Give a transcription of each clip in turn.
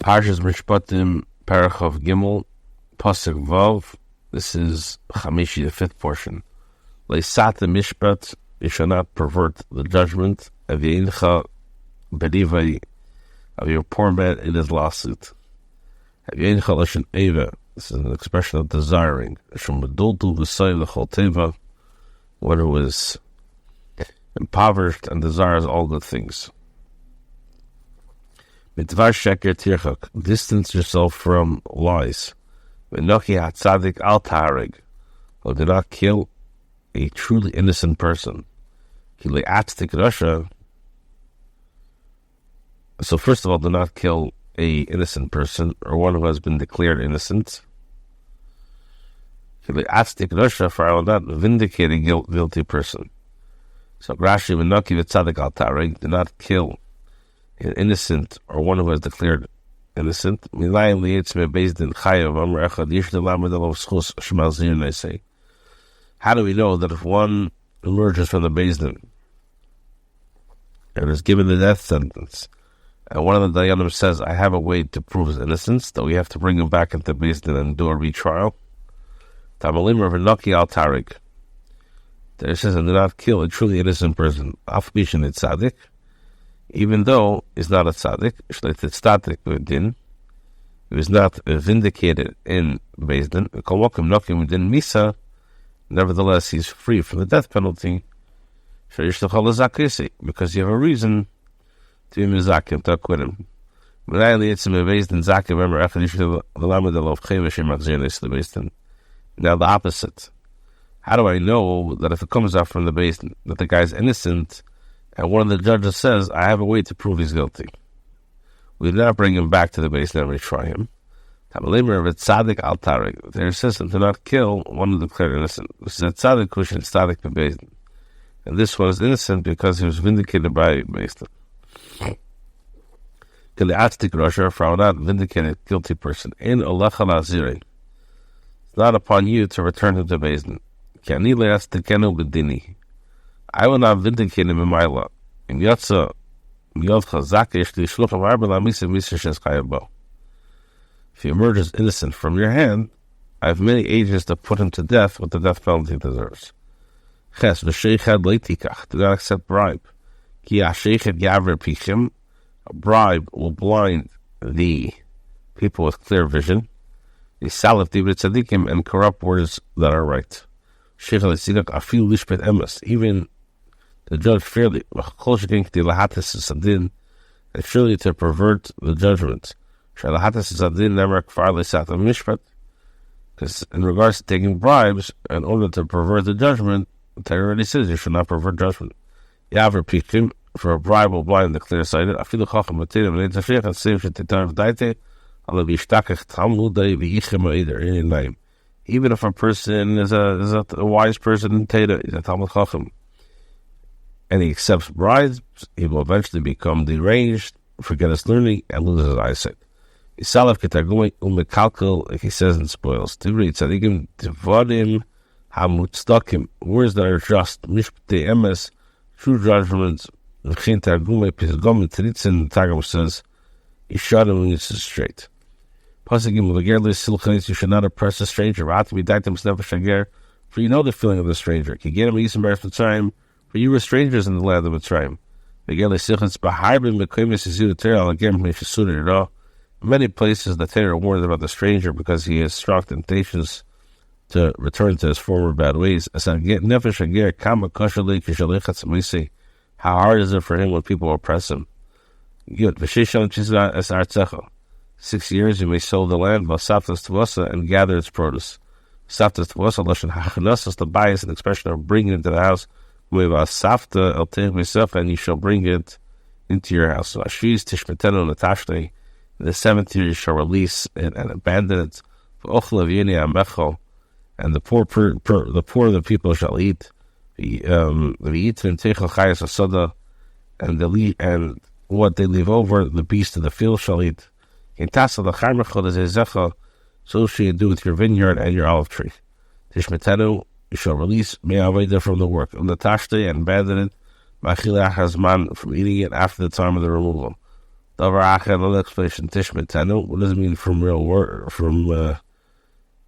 Parshas Mishpatim, Parachov Gimel, Pasuk Vav. This is Chamishi, the fifth portion. Leisata Mishpat, you shall not pervert the judgment of Yeincha Berivai, of your poor man in his lawsuit. Of Yeincha Lashon Eva, this is an expression of desiring. Shom Medultu V'sayim L'chol Teva, one who is impoverished and desires all good things. Mitvar sheker tirchak, distance yourself from lies. V'nochi hatzadik al taharig, or do not kill a truly innocent person. Kili atzdik rasha. So first of all, do not kill a innocent person or one who has been declared innocent. Kili atzdik rasha, for I will not vindicate a guilty person. So Rashi v'nochi v'tzadik al taharig, do not kill an innocent or one who has declared innocent. How do we know that if one emerges from the Beis Din and is given the death sentence, and one of the Dayanim says, I have a way to prove his innocence, that we have to bring him back into Beis Din and do a retrial? Tamalim or V'noki al Tarik. There it says, do not kill a truly innocent person. Afbishin et Tzadik, even though he's not a tzaddik, he was not vindicated in Beis Din, nevertheless he's free from the death penalty, because you have a reason to be mizakim, to acquit him. Now the opposite. How do I know that if it comes out from the Beis Din that the guy's innocent, and one of the judges says, I have a way to prove he's guilty? We do not bring him back to the Beis Din and retry him. There says to not kill one who declared innocent. This is a tzaddik kushin tzaddik Beis Din. And this one is innocent because he was vindicated by Beis Din. For I will not vindicate a guilty person. It's not upon you to return him to Beis Din. I will not vindicate him in my law. If he emerges innocent from your hand, I have many agents to put him to death with the death penalty he deserves. Do not accept bribe. A bribe will blind the people with clear vision, and corrupt words that are right. Even the judge fairly, and surely to pervert the judgment. Because in regards to taking bribes, in order to pervert the judgment, the Torah already says you should not pervert judgment. For a bribe will blind the clear-sighted. Even if a person is a wise person in Teda, he's a Talmud Chacham, and he accepts bribes, he will eventually become deranged, forget his learning, and lose his eyesight. If he says in spoils, words that are just, true judgments, the Targum says, Ishadim is straight. You should not oppress a stranger, for you know the feeling of the stranger. For you were strangers in the land of Mitzrayim. In many places, the Torah warns about the stranger because he has strong temptations to return to his former bad ways. How hard is it for him when people oppress him? 6 years you may sow the land, and gather its produce. The bias and expression of bringing it into the house. And you shall bring it into your house. So in the 7th year you shall release it and abandon it. And the poor of the people shall eat. And what they leave over, the beast of the field shall eat. So shall you do with your vineyard and your olive tree. Tishmetenu, you shall release me'aveda from the work. And abandon it, from eating it after the time of the removal. Another explanation, Tishmetanu. What does it mean from real work? From real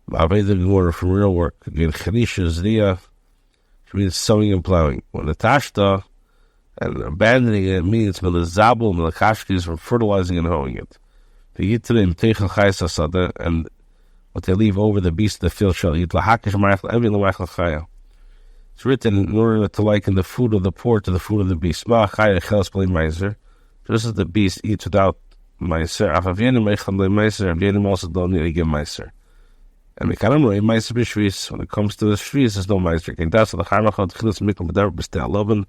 work. Again, Chanisha Zriya, which means sowing and plowing. When the Tashta and abandoning it means Melizabul, Melakashki, from fertilizing and hoeing it. The Yitrim, Techel Chayes Asada, and what they leave over the beast of the field shall eat. Lahakish Ma'achel, Evi Lamachel Chaya. It's written in order to liken the food of the poor to the food of the beast. Ma'achaya Chelas B'lei Meiser. Just as the beast eats without Meiser, Afavyenim Meichel B'lei Meiser, Avyenim also don't need to give Meiser. And we can't know Meiser B'Shvis. When it comes to the Shvis, there's no Meiser. That's the Charmachot Chilas Mikkel B'Dav B'Stel Loban.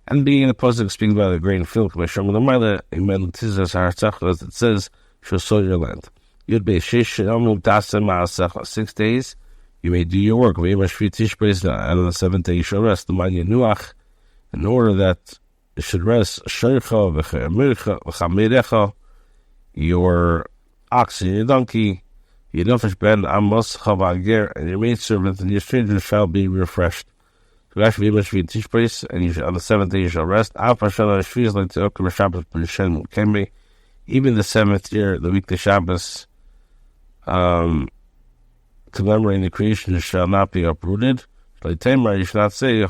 And being in the positive, speaking about the grain field, Commission with the Mila, Amen Tizas Hartzach, as it says, shall sow your land. You'd be 6 days, you may do your work. And on the 7th day you shall rest. The man Yenuach, in order that you should rest, your ox and your donkey, your nefesh ben amos chavager, and your maidservant and your stranger shall be refreshed. And on the 7th day you shall rest. Even the 7th year, the week of Shabbos, commemorating the creation, shall not be uprooted. You should not say,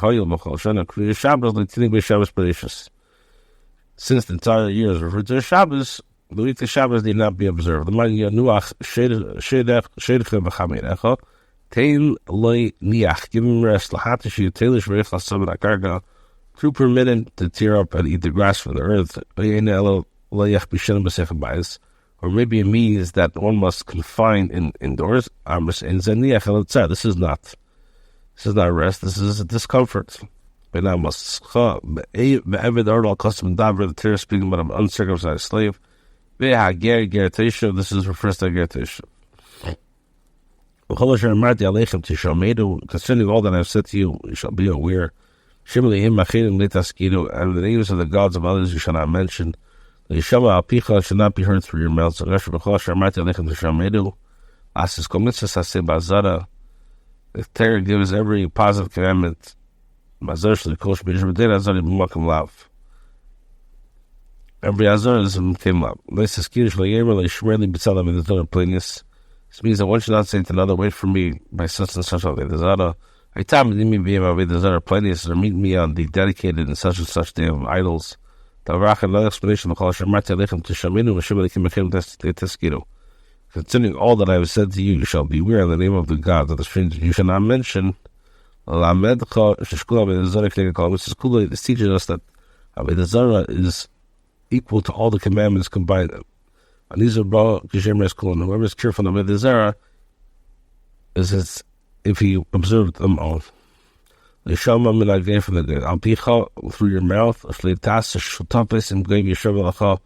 since the entire year is referred to as Shabbos, the week of Shabbos need not be observed. Give him rest, to permit him to tear up and eat the grass from the earth. Or maybe it means that one must confine indoors. This is not rest, this is a discomfort. This is speaking about an uncircumcised slave. This is refers to Gertisha. Concerning all that I have said to you, you shall be aware. And the names of the gods of others you shall not mention. The Yeshama Alpicha should not be heard through your mouth. The Torah gives every positive commandment. Every Azar is a Mkimlav. This means that one should not say to another, wait for me by such and such Avedazara. Or meet me on the dedicated and such day of idols. Another explanation concerning all that I have said to you, you shall beware in the name of the God of the strangers. You shall not mention. This teaches us that Avedazara is equal to all the commandments combined. And these are whoever is careful of Avedazara is if he observed them all. The Shama Minagay from the Alpicha through your mouth, Shlitas, Shutapis, and Gave Yeshavalacha,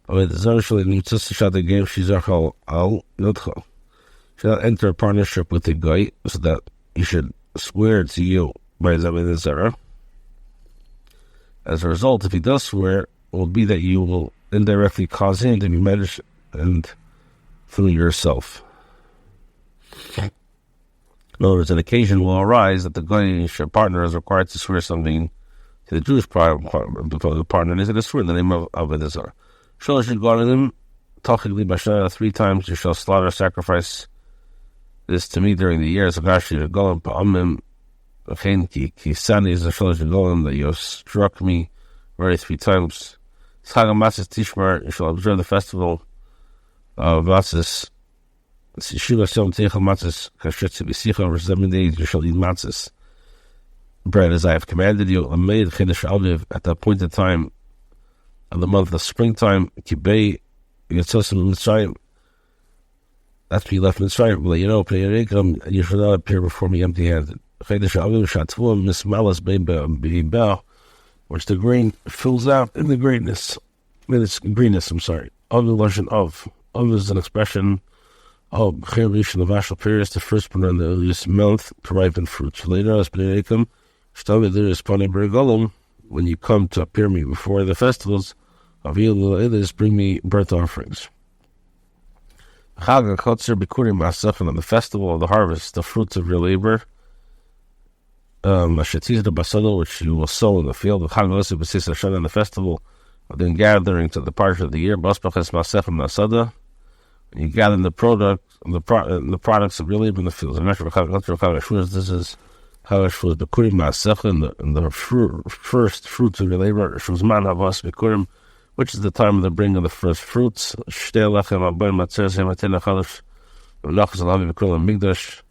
Avedazara, Nutsasha, the game, Shizachal Al Notcha. Should not enter a partnership with a guy, so that he should swear to you by Avedazara. As a result, if he does swear, it will be that you will indirectly cause him to be medicine and through yourself. In other words, an occasion will arise that the Goyish partner is required to swear something to the Jewish partner, and he's going to swear in the name of Avedazar. Shalosh Yigaranim, Tachigli Bashana, 3 times you shall slaughter a sacrifice this to me during the years of Rashi Golam Pa'amim, Kisani is the Shalosh Golam that you have struck me very 3 times. Chagamasis Tishmar, you shall observe the festival of Matzis. Over 7 days you shall eat matzahs, bread as I have commanded you. At that point in time of the month of springtime, Kibay Yatzosim Mitzrayim, after you left Mitzrayim, you shall not appear before me empty-handed. Which the grain fills out in the greenness, in its greenness. Of is an expression. Cherish and the Vashal period is the first one in the earliest month to ripen fruits. Later, as Benedictum, when you come to appear me before the festivals, bring me birth offerings. On the festival of the harvest, the fruits of your labor, which you will sow in the field, on the festival of the gathering to the part of the year. Baspaches Masechem Nasada. When you gather the products of your labor in the fields. This is Chagash was Bikurim Masechem, in the first fruits of your labor. Shuzman Havas Bikurim, which is the time of the bringing of the first fruits. Shtei Lechem Abayim Matzeres Hematin Chagash V'Nachas Alavi Bikurim Migdash.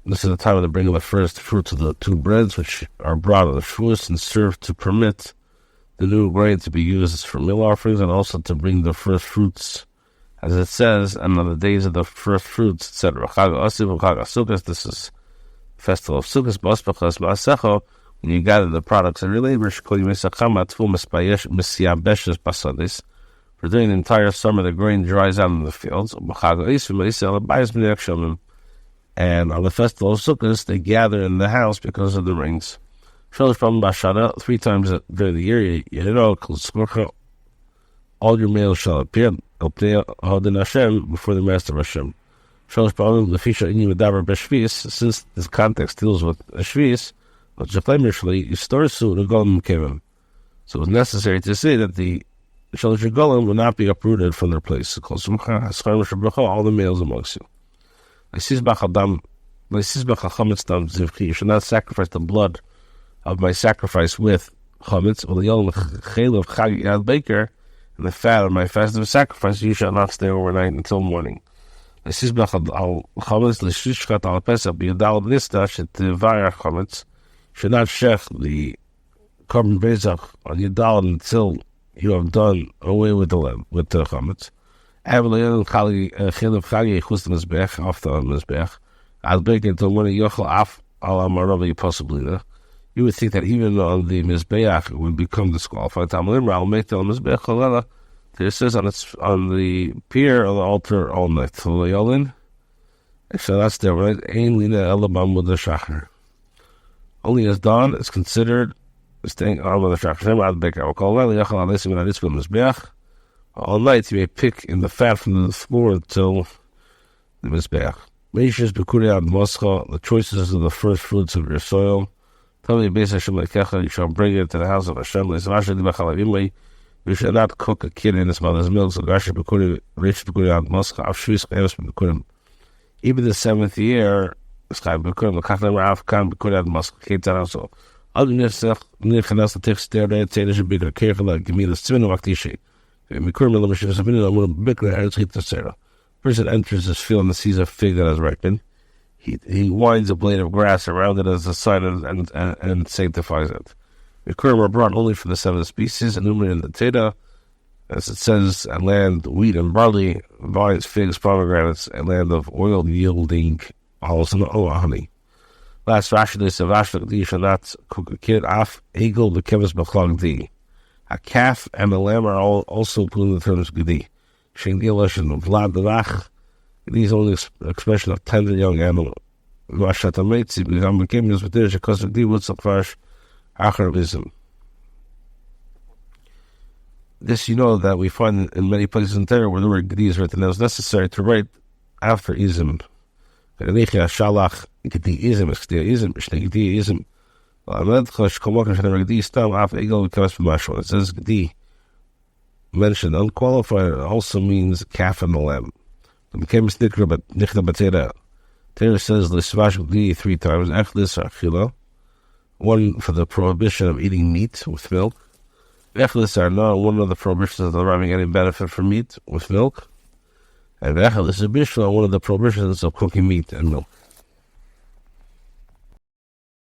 This is the time of the bringing of the first fruits of the two breads, which are brought of the Shavuos and served to permit the new grain to be used for meal offerings, and also to bring the first fruits, as it says, and on the days of the first fruits, etc. This is festival of Sukkot. When you gather the products of your labor, for during the entire summer the grain dries out in the fields. And on the festival of Sukkot, they gather in the house because of the rings. 3 times during the year, all your males shall appear before the master of Hashem. Since this context deals with a Shvis, so it's necessary to say that the Shalosh Golem will not be uprooted from their place. All the males amongst you. You should not sacrifice the blood of my sacrifice with chametz, and the fat of my festive sacrifice. You shall not stay overnight until morning. Should not shech the korban bezach on Yudal until you have done away with the lamb, with the chametz. Off the mizbech. I'll break until when yochel af al amarav possibly. You would think that even on the mizbeach it would become disqualified. I'll make the mizbech Kolel. It says on the pier on the altar all night. So that's there, right? Only as dawn is considered staying on with the shachar. All night you may pick in the fat from the floor until the mizbeach. The choices of the first fruits of your soil. You shall bring it to the house of Hashem. You shall not cook a kid in his mother's milk. Even the 7th year, person enters his field and sees a fig that has ripened. He winds a blade of grass around it as a sign and sanctifies it. The Bikurim are brought only for the 7 species enumerated in the Teda, as it says, and land, wheat and barley, vines, figs, pomegranates, and land of oil yielding olives and honey. Last Rashi, they say, you shall not cook a kid, af, egel, the kevis b'chlag di. A calf and a lamb are also included in the terms of gedi. Shein dielash and vlad derach. These only expression of tender young animal. This you know that we find in many places in Torah where the word gedi is written. It was necessary to write after izim. Shalach gedi izim, izim, izim. It says gedi mentioned unqualified also means calf and the lamb. Became sticker, but nichna batera. Torah says l'svash gedi 3 times. Echlis achila, 1 for the prohibition of eating meat with milk. Echlis are not one of the prohibitions of deriving any benefit from meat with milk. And echlis is bishla, one of the prohibitions of cooking meat and milk.